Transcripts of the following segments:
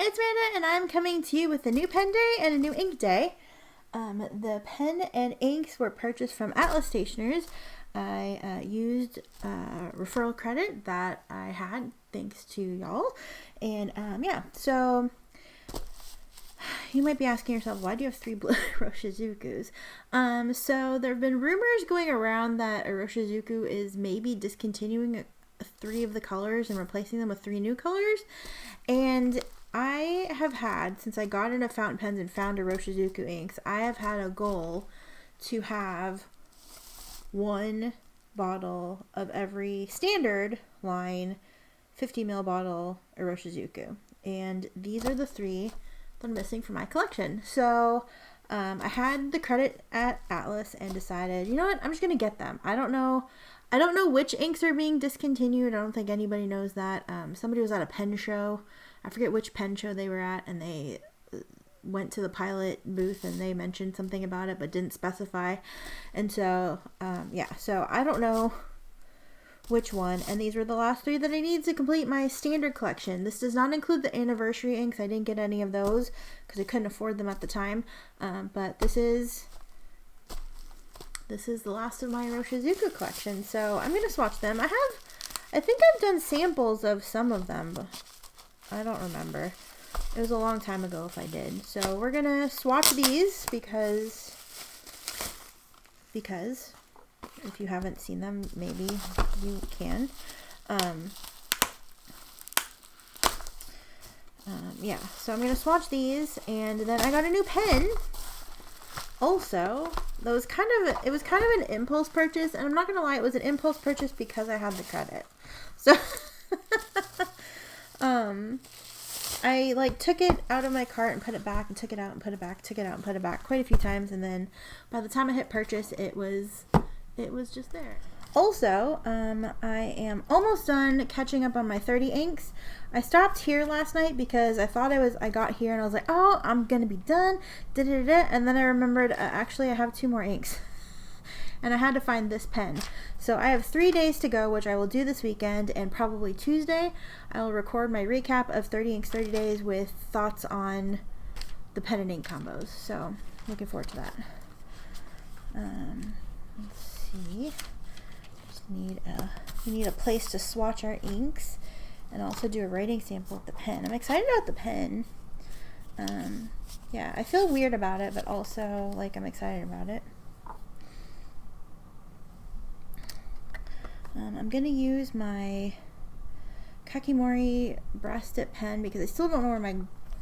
it's Amanda, and I'm coming to you with a new pen day and a new ink day. The pen and inks were purchased from Atlas Stationers. I used referral credit that I had thanks to y'all. And yeah, so you might be asking yourself, why do you have 3 blue Iroshizukus? So there have been rumors going around that Iroshizuku is maybe discontinuing 3 of the colors and replacing them with 3 new colors. And I have had, since I got into fountain pens and found Iroshizuku inks, I have had a goal to have 1 bottle of every standard line 50 ml bottle Iroshizuku. And these are the 3 that I'm missing from my collection. So I had the credit at Atlas and decided, you know what, I'm just going to get them. I don't know which inks are being discontinued. I don't think anybody knows that. Somebody was at a pen show. I forget which pen show they were at, and they went to the Pilot booth and they mentioned something about it but didn't specify. And so, yeah, so I don't know which one. And these were the last 3 that I need to complete my standard collection. This does not include the anniversary inks. I didn't get any of those because I couldn't afford them at the time. But this is the last of my Iroshizuku collection. So I'm going to swatch them. I think I've done samples of some of them, but I don't remember. It was a long time ago if I did. So we're going to swatch these because if you haven't seen them, maybe you can. Yeah, so I'm going to swatch these, and then I got a new pen. Also, it was kind of an impulse purchase, and I'm not going to lie, it was an impulse purchase because I had the credit. So, I like took it out of my cart and put it back and took it out and put it back, took it out and put it back quite a few times, and then by the time I hit purchase, it was just there. Also, I am almost done catching up on my 30 inks. I stopped here last night because I thought I got here and I was like, oh, I'm gonna be done, and then I remembered, actually I have 2 more inks. And I had to find this pen. So I have 3 days to go, which I will do this weekend, and probably Tuesday I will record my recap of 30 inks 30 days with thoughts on the pen and ink combos. So looking forward to that. Let's see. We need a place to swatch our inks and also do a writing sample of the pen. I'm excited about the pen. Yeah, I feel weird about it, but also like I'm excited about it. I'm going to use my Kakimori brass tip pen because I still don't know where my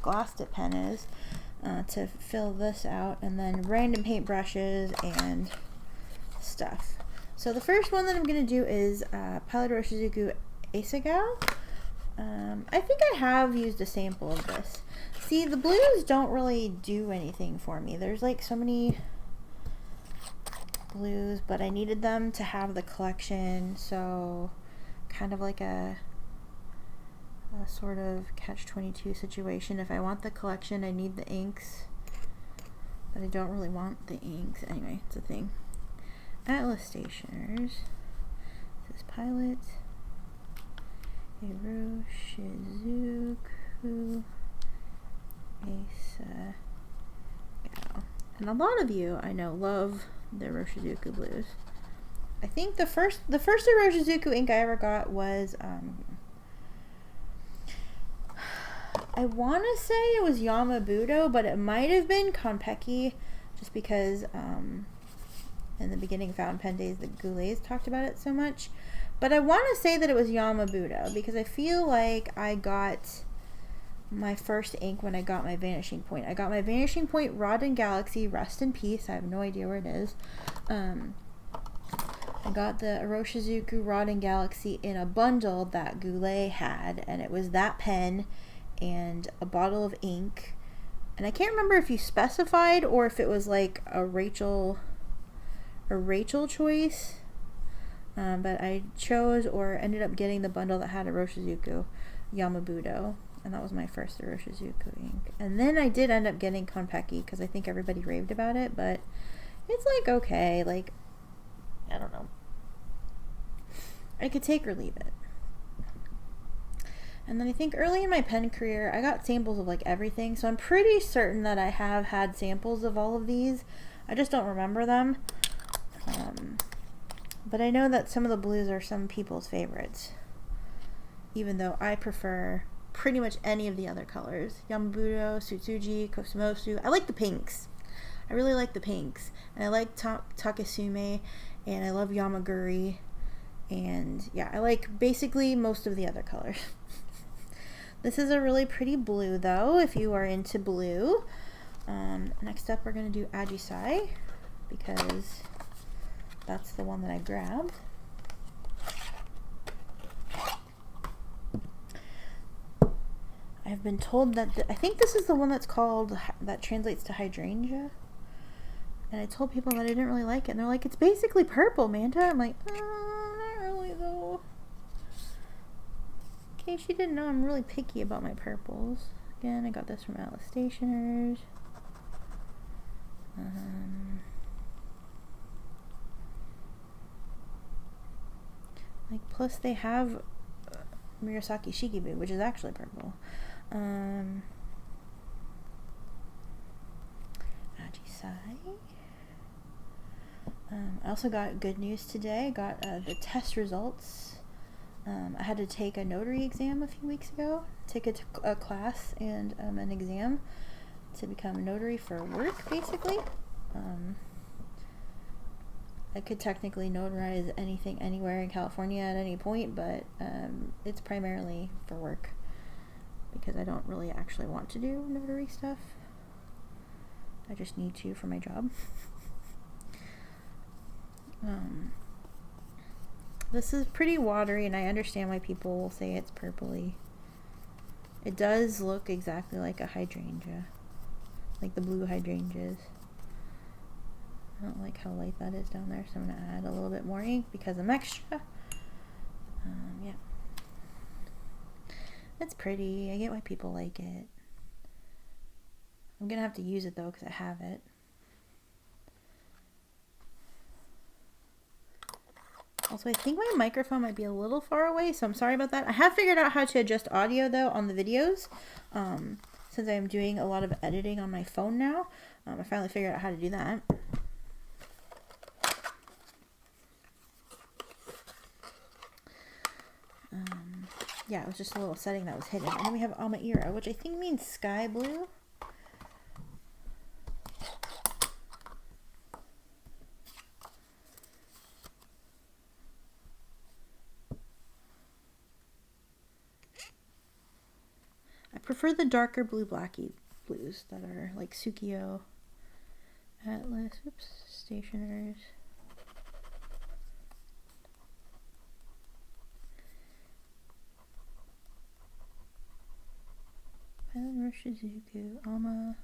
glass tip pen is to fill this out, and then random paint brushes and stuff. So the first one that I'm going to do is Pilot Iroshizuku Asagao. I think I have used a sample of this. See, the blues don't really do anything for me. There's like so many blues, but I needed them to have the collection, so kind of like a sort of catch-22 situation. If I want the collection, I need the inks, but I don't really want the inks. Anyway, it's a thing. Atlas Stationers. This is Pilot Iroshizuku Asagao. And a lot of you I know love the Iroshizuku blues. I think the first Iroshizuku ink I ever got was I want to say it was Yamabudo, but it might have been Konpeki, just because in the beginning fountain pen days the Goulets talked about it so much. But I want to say that it was Yamabudo because I feel like I got my first ink when I got my Vanishing Point. I got my Vanishing Point Rod and Galaxy, rest in peace. I have no idea where it is. I got the Iroshizuku Rod and Galaxy in a bundle that Goulet had, and it was that pen and a bottle of ink. And I can't remember if you specified or if it was like a Rachel choice. But I chose or ended up getting the bundle that had Iroshizuku Yamabudo. And that was my first Iroshizuku ink. And then I did end up getting Konpeki because I think everybody raved about it, but it's like okay, like I don't know. I could take or leave it. And then I think early in my pen career, I got samples of like everything. So I'm pretty certain that I have had samples of all of these. I just don't remember them. But I know that some of the blues are some people's favorites. Even though I prefer pretty much any of the other colors. Yamabudo, Tsutsuji, Kosumosu. I like the pinks. I really like the pinks. And I like Takasume. And I love Yamaguri. And yeah, I like basically most of the other colors. This is a really pretty blue though, if you are into blue. Next up we're going to do Ajisai, because that's the one that I grabbed. I've been told that, I think this is the one that's called, that translates to hydrangea. And I told people that I didn't really like it, and they're like, it's basically purple, Manta. I'm like, not really though. In case you didn't know, I'm really picky about my purples. Again, I got this from Atlas Stationers. Like, plus they have Murasaki Shikibu, which is actually purple. Ajisai. I also got good news today. I got the test results. I had to take a notary exam a few weeks ago. Take a class and an exam to become a notary for work, basically. I could technically notarize anything anywhere in California at any point, but it's primarily for work because I don't really actually want to do notary stuff. I just need to for my job. This is pretty watery, and I understand why people will say it's purpley. It does look exactly like a hydrangea, like the blue hydrangeas. I don't like how light that is down there, so I'm going to add a little bit more ink because I'm extra. Yeah. It's pretty. I get why people like it. I'm going to have to use it, though, because I have it. Also, I think my microphone might be a little far away, so I'm sorry about that. I have figured out how to adjust audio, though, on the videos. Since I'm doing a lot of editing on my phone now, I finally figured out how to do that. Yeah, it was just a little setting that was hidden. And then we have Amaira, which I think means sky blue. I prefer the darker blue-blacky blues that are like Tsukio, Atlas, Stationers. Pilot Iroshizuku, Amaira.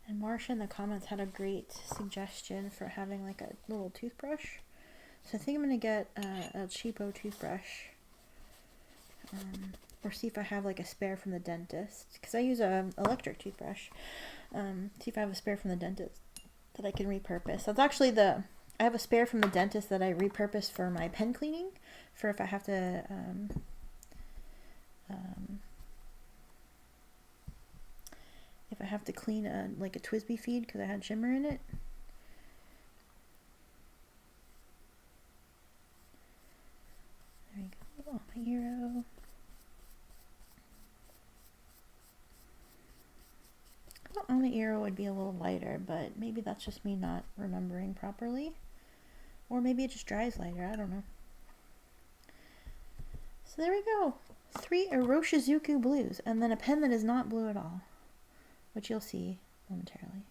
And Marsha in the comments had a great suggestion for having like a little toothbrush. So I think I'm going to get a cheapo toothbrush. Or see if I have like a spare from the dentist. Because I use an electric toothbrush. See if I have a spare from the dentist that I can repurpose. That's actually I have a spare from the dentist that I repurposed for my pen cleaning. For if I have to... if I have to clean like a Twisby feed because I had shimmer in it. There we go. Oh, my hero. I thought my hero would be a little lighter, but maybe that's just me not remembering properly. Or maybe it just dries lighter. I don't know. So there we go. 3 Iroshizuku blues. And then a pen that is not blue at all, which you'll see momentarily.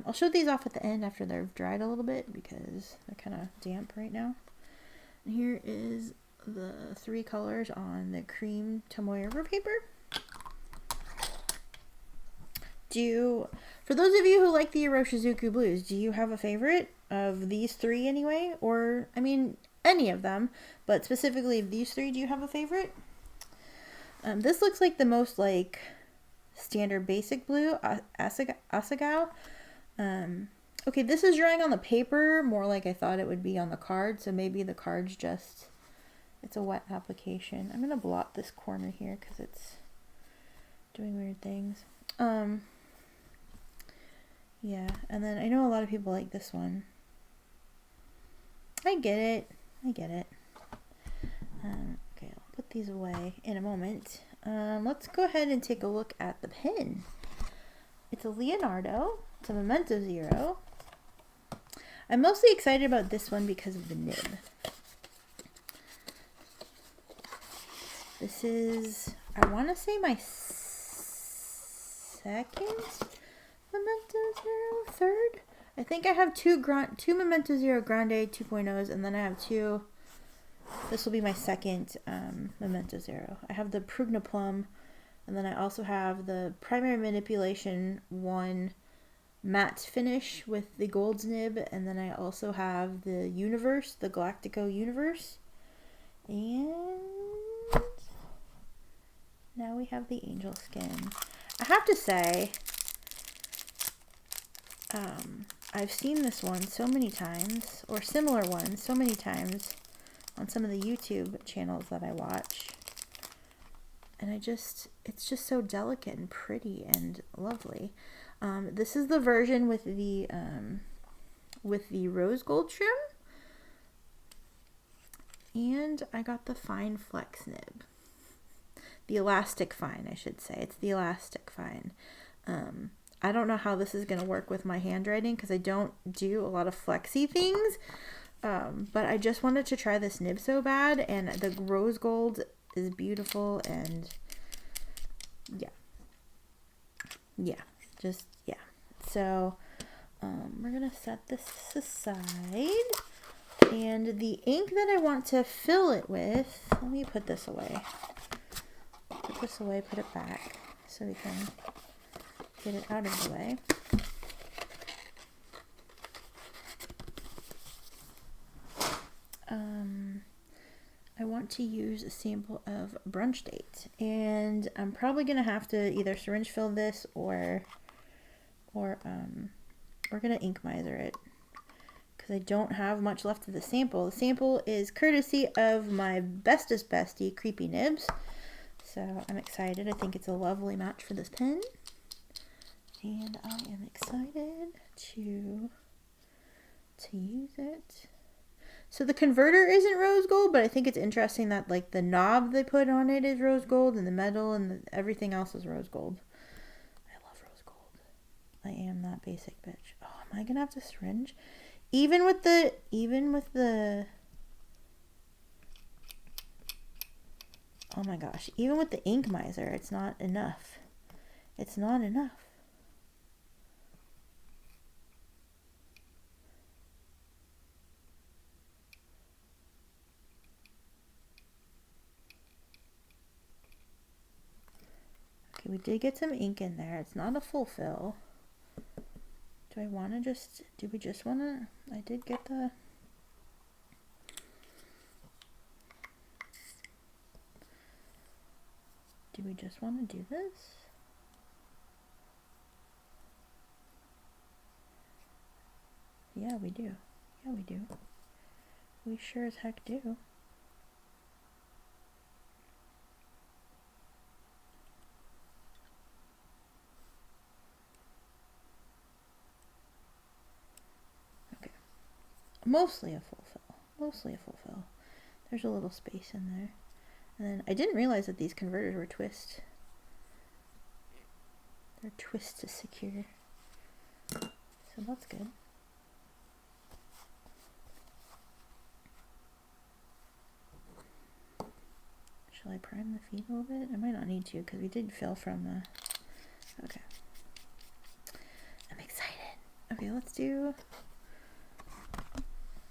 I'll show these off at the end after they've dried a little bit because they're kind of damp right now. And here is the 3 colors on the cream Tomoe River paper. For those of you who like the Iroshizuku blues, do you have a favorite of these 3 anyway? Or, I mean, any of them, but specifically of these 3, do you have a favorite? This looks like the most like standard basic blue, Asagao. Okay, this is drawing on the paper more like I thought it would be on the card, so maybe the card's just, it's a wet application. I'm going to blot this corner here because it's doing weird things. Yeah, and then I know a lot of people like this one. I get it. Okay, I'll put these away in a moment. Let's go ahead and take a look at the pen. It's a Leonardo. It's a Memento Zero. I'm mostly excited about this one because of the nib. This is, I want to say my second Memento Zero, third? I think I have two Memento Zero Grande 2.0s, and then I have two, this will be my second Memento Zero. I have the Prugna Plum, and then I also have the Primary Manipulation 1 matte finish with the gold nib, and then I also have the Universe, the Galactico Universe, and now we have the Angel Skin. I have to say, I've seen this one so many times, or similar ones so many times on some of the YouTube channels that I watch, and it's just so delicate and pretty and lovely. This is the version with the rose gold trim, and I got the fine flex nib, the elastic fine, I should say. It's the elastic fine. I don't know how this is going to work with my handwriting because I don't do a lot of flexy things, but I just wanted to try this nib so bad, and the rose gold is beautiful, and yeah. So we're going to set this aside, and the ink that I want to fill it with, let me put this away. Put this away, put it back so we can get it out of the way. I want to use a sample of Brunch Date, and I'm probably going to have to either syringe fill this or we're going to ink miser it because I don't have much left of the sample. The sample is courtesy of my bestest bestie, Creepy Nibs. So I'm excited. I think it's a lovely match for this pen. And I am excited to use it. So the converter isn't rose gold, but I think it's interesting that like the knob they put on it is rose gold, and the metal and everything else is rose gold. I love rose gold. I am that basic bitch. Oh, am I gonna have to syringe? Even with the oh my gosh, even with the ink miser, it's not enough. It's not enough. Okay, we did get some ink in there. It's not a full fill. Do we just want to, I did get the, do we just want to do this? Yeah, we do. Yeah, we do. We sure as heck do. Okay. Mostly a full fill. Mostly a full fill. There's a little space in there. And then I didn't realize that these converters were twist. They're twist to secure. So that's good. Shall I prime the feet a little bit? I might not need to because we did fill from the... Okay. I'm excited. Okay, let's do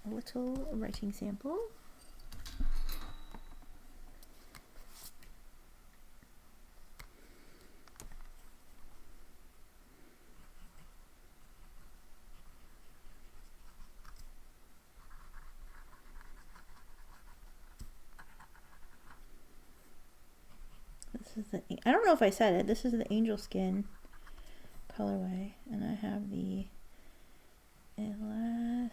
a little writing sample. This is the, I don't know if I said it, this is the Angel Skin colorway, and I have the elastic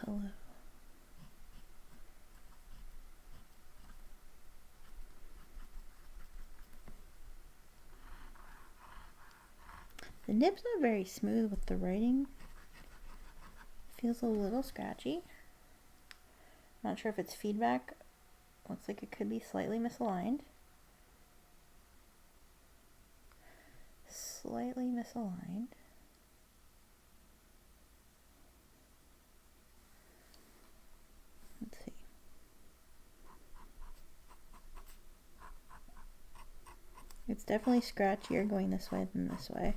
hello. The nib's not very smooth with the writing. Feels a little scratchy. Not sure if it's feedback. Looks like it could be slightly misaligned. Slightly misaligned. Let's see. It's definitely scratchier going this way than this way.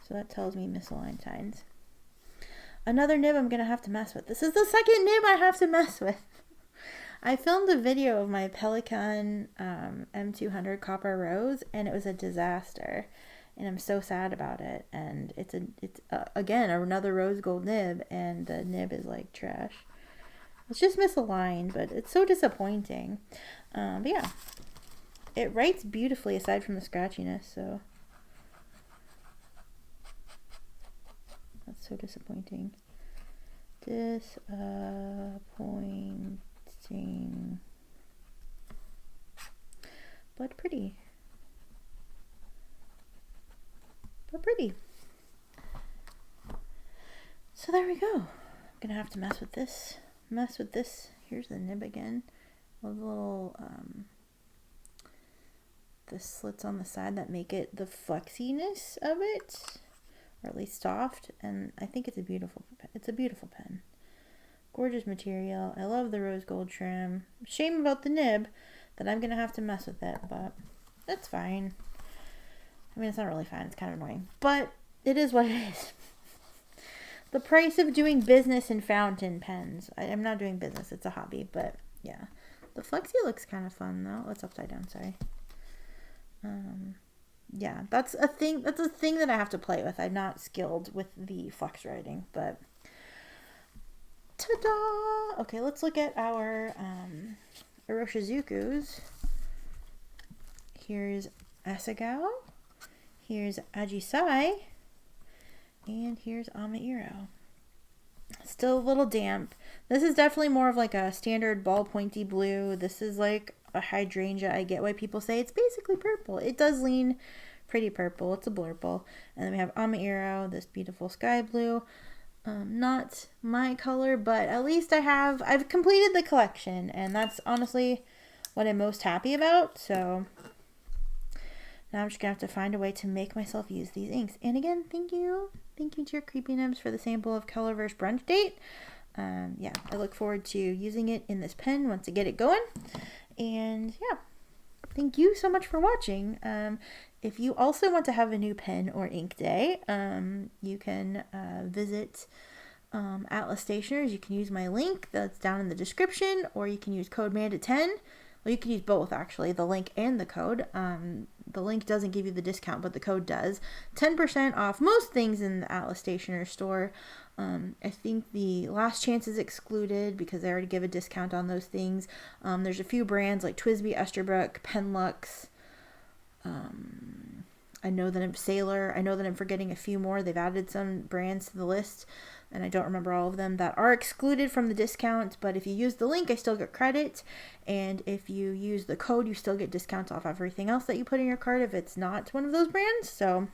So that tells me misaligned tines. Another nib I'm going to have to mess with. This is the second nib I have to mess with. I filmed a video of my Pelican M200 Copper Rose, and it was a disaster. And I'm so sad about it. And it's again, another rose gold nib, and the nib is like trash. It's just misaligned, but it's so disappointing. But yeah, it writes beautifully aside from the scratchiness, so that's so disappointing. Disappointing. But pretty. But pretty. So there we go. I'm gonna have to mess with this. Here's the nib again. With little the slits on the side that make it the flexiness of it, or at least soft. And I think it's a beautiful pen. Gorgeous material. I love the rose gold trim. Shame about the nib that I'm gonna have to mess with it, but that's fine. I mean, it's not really fine. It's kind of annoying, but it is what it is. The price of doing business in fountain pens. I'm not doing business. It's a hobby, but yeah. The Flexi looks kind of fun though. It's upside down. Sorry. Yeah, that's a thing. That's a thing that I have to play with. I'm not skilled with the flex writing, but ta-da! Okay, let's look at our Iroshizukus. Here's Asagao. Here's Ajisai. And here's Amairo. Still a little damp. This is definitely more of like a standard ball pointy blue. This is like a hydrangea. I get why people say it's basically purple. It does lean pretty purple. It's a blurple. And then we have Amairo, this beautiful sky blue. Not my color, but at least I've completed the collection, and that's honestly what I'm most happy about. So now I'm just gonna have to find a way to make myself use these inks. And again, thank you to your Creepy Nibs for the sample of Colorverse Brunch Date. Yeah, I look forward to using it in this pen once I get it going. And yeah, thank you so much for watching. If you also want to have a new pen or ink day, you can visit Atlas Stationers. You can use my link that's down in the description, or you can use code MANDA10. Well, you can use both, actually, the link and the code. The link doesn't give you the discount, but the code does. 10% off most things in the Atlas Stationer store. I think the Last Chance is excluded because they already give a discount on those things. There's a few brands like Twisby, Esterbrook, Penlux. I know that I'm Sailor. I know that I'm forgetting a few more. They've added some brands to the list, and I don't remember all of them that are excluded from the discount. But if you use the link, I still get credit. And if you use the code, you still get discounts off everything else that you put in your cart if it's not one of those brands. So,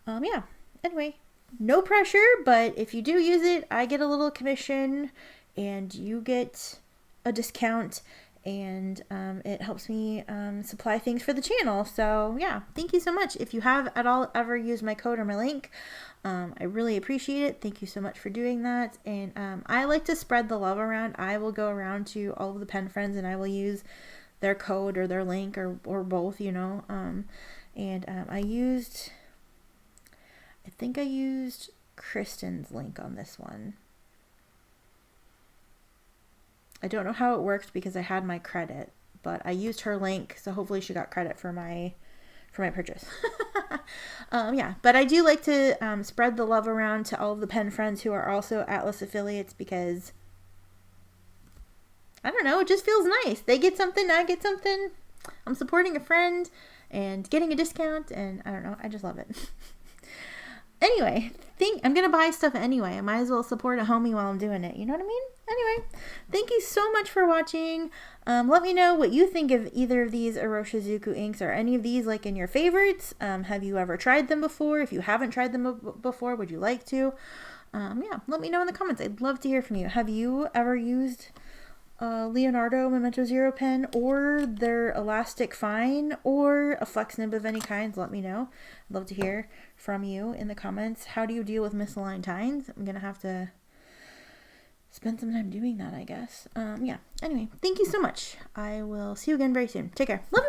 yeah. Anyway, no pressure, but if you do use it, I get a little commission, and you get a discount. And it helps me supply things for the channel. So yeah, thank you so much. If you have at all ever used my code or my link, I really appreciate it. Thank you so much for doing that. And I like to spread the love around. I will go around to all of the pen friends and I will use their code or their link or both, you know. I think I used Kristen's link on this one. I don't know how it worked because I had my credit, but I used her link, so hopefully she got credit for my purchase. Yeah, but I do like to spread the love around to all of the pen friends who are also Atlas affiliates, because I don't know, it just feels nice. They get something, I get something. I'm supporting a friend and getting a discount, and I don't know, I just love it. Anyway, I'm going to buy stuff anyway. I might as well support a homie while I'm doing it. You know what I mean? Anyway, thank you so much for watching. Let me know what you think of either of these Iroshizuku inks, or any of these like in your favorites. Have you ever tried them before? If you haven't tried them before, would you like to? Yeah, let me know in the comments. I'd love to hear from you. Have you ever used Leonardo Memento Zero pen, or their elastic fine, or a flex nib of any kind? Let me know. I'd love to hear from you in the comments. How do you deal with misaligned tines? I'm gonna have to spend some time doing that, I guess. Yeah, anyway, thank you so much. I will see you again very soon. Take care. Love